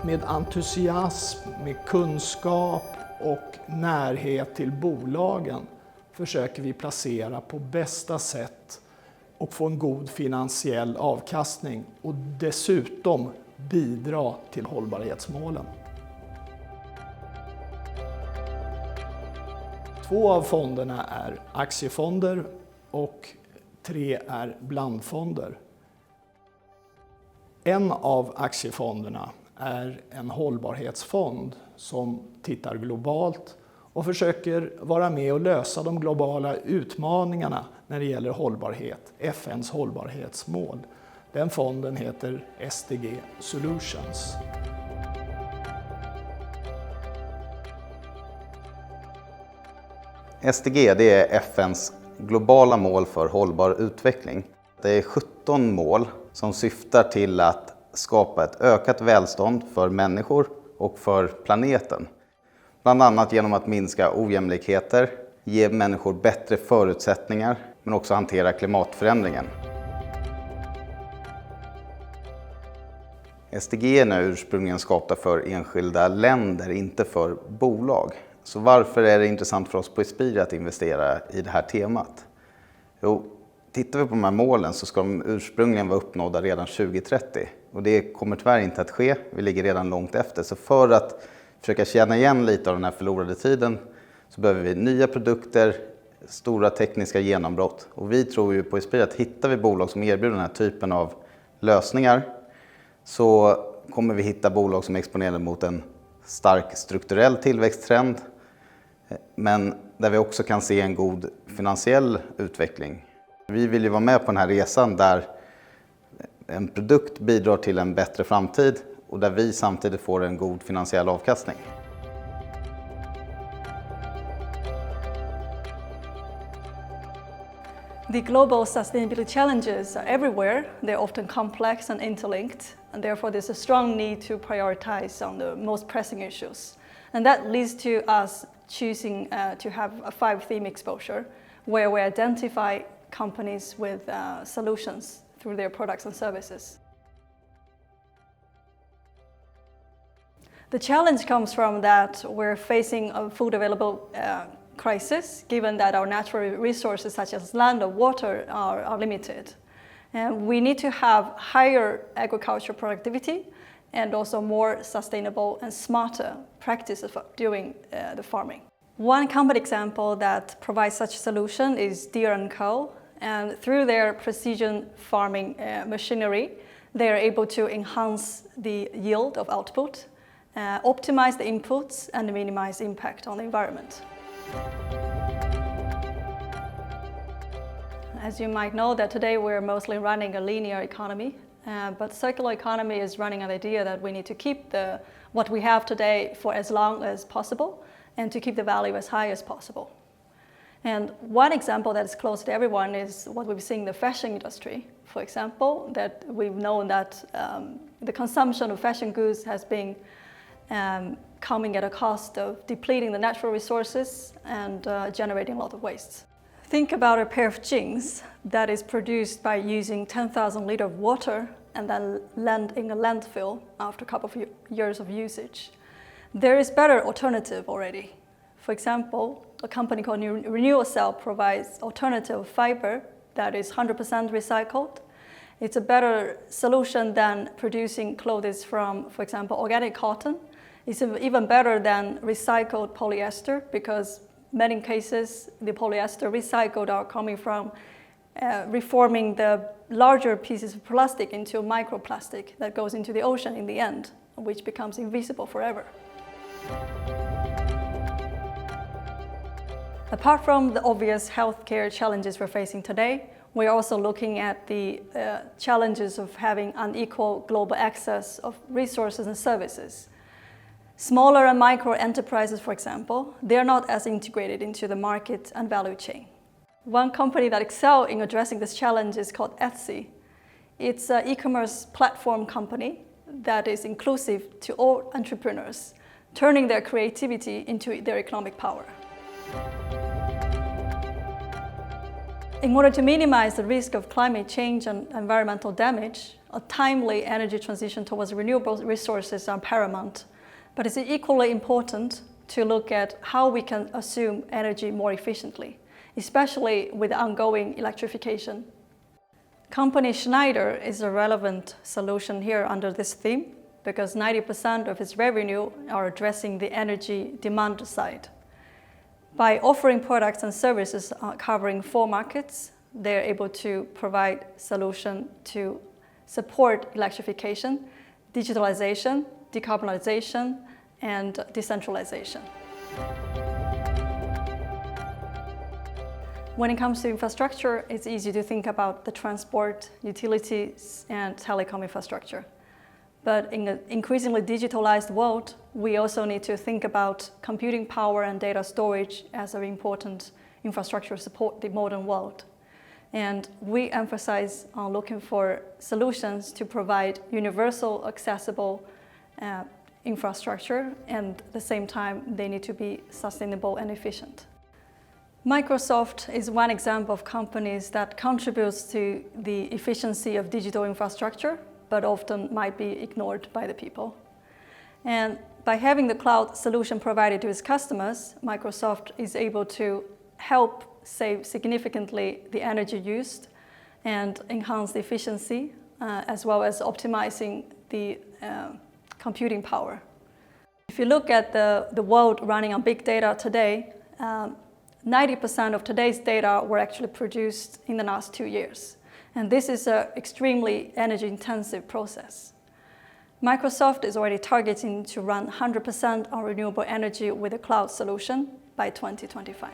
med entusiasm, med kunskap och närhet till bolagen försöker vi placera på bästa sätt och få en god finansiell avkastning och dessutom bidra till hållbarhetsmålen. 2 av fonderna är aktiefonder och 3 är blandfonder. En av aktiefonderna är en hållbarhetsfond som tittar globalt och försöker vara med och lösa de globala utmaningarna när det gäller hållbarhet, FN:s hållbarhetsmål. Den fonden heter SDG Solutions. SDG, det är FN:s globala mål för hållbar utveckling. Det är 17 mål som syftar till att skapa ett ökat välstånd för människor och för planeten. Bland annat genom att minska ojämlikheter, ge människor bättre förutsättningar, men också hantera klimatförändringen. SDG är nu ursprungligen skapta för enskilda länder, inte för bolag. Så varför är det intressant för oss på Espiria att investera i det här temat? Jo, tittar vi på de här målen så ska de ursprungligen vara uppnådda redan 2030. Och det kommer tyvärr inte att ske, vi ligger redan långt efter. Så för att försöka känna igen lite av den här förlorade tiden så behöver vi nya produkter, stora tekniska genombrott. Och vi tror ju på Espiria att hittar vi bolag som erbjuder den här typen av lösningar så kommer vi hitta bolag som är exponerade mot en stark strukturell tillväxttrend, men där vi också kan se en god finansiell utveckling. Vi vill ju vara med på den här resan där en produkt bidrar till en bättre framtid och där vi samtidigt får en god finansiell avkastning. The global sustainability challenges are everywhere. They're often complex and interlinked, and therefore there's a strong need to prioritize on the most pressing issues. And that leads to us choosing to have a 5-theme exposure, where we identify companies with solutions through their products and services. The challenge comes from that we're facing a food available crisis, given that our natural resources such as land or water are limited. And we need to have higher agricultural productivity and also more sustainable and smarter practices for doing the farming. One company example that provides such a solution is Deere & Co. And through their precision farming machinery, they are able to enhance the yield of output, optimize the inputs, and minimize impact on the environment. As you might know, that today we're mostly running a linear economy, but circular economy is running on the idea that we need to keep what we have today for as long as possible and to keep the value as high as possible. And one example that is close to everyone is what we've seen in the fashion industry. For example, that we've known that the consumption of fashion goods has been coming at a cost of depleting the natural resources and generating a lot of waste. Think about a pair of jeans that is produced by using 10,000 liters of water and then land in a landfill after a couple of years of usage. There is better alternative already. For example, a company called Renewal Cell provides alternative fiber that is 100% recycled. It's a better solution than producing clothes from, for example, organic cotton. It's even better than recycled polyester because many cases the polyester recycled are coming from reforming the larger pieces of plastic into microplastic that goes into the ocean in the end, which becomes invisible forever. Apart from the obvious healthcare challenges we're facing today, we're also looking at the challenges of having unequal global access of resources and services. Smaller and micro enterprises, for example, they're not as integrated into the market and value chain. One company that excels in addressing this challenge is called Etsy. It's an e-commerce platform company that is inclusive to all entrepreneurs, turning their creativity into their economic power. In order to minimize the risk of climate change and environmental damage, a timely energy transition towards renewable resources are paramount, but it's equally important to look at how we can consume energy more efficiently, especially with ongoing electrification. Company Schneider is a relevant solution here under this theme because 90% of its revenue are addressing the energy demand side. By offering products and services covering 4 markets, they're able to provide solutions to support electrification, digitalization, decarbonization, and decentralization. When it comes to infrastructure, it's easy to think about the transport, utilities, and telecom infrastructure. But in an increasingly digitalized world, we also need to think about computing power and data storage as an important infrastructure to support the modern world. And we emphasize on looking for solutions to provide universal, accessible infrastructure, and at the same time, they need to be sustainable and efficient. Microsoft is one example of companies that contributes to the efficiency of digital infrastructure, but often might be ignored by the people. And by having the cloud solution provided to its customers, Microsoft is able to help save significantly the energy used and enhance the efficiency, as well as optimizing the computing power. If you look at the world running on big data today, 90% of today's data were actually produced in the last 2 years. And this is an extremely energy-intensive process. Microsoft is already targeting to run 100% on renewable energy with a cloud solution by 2025.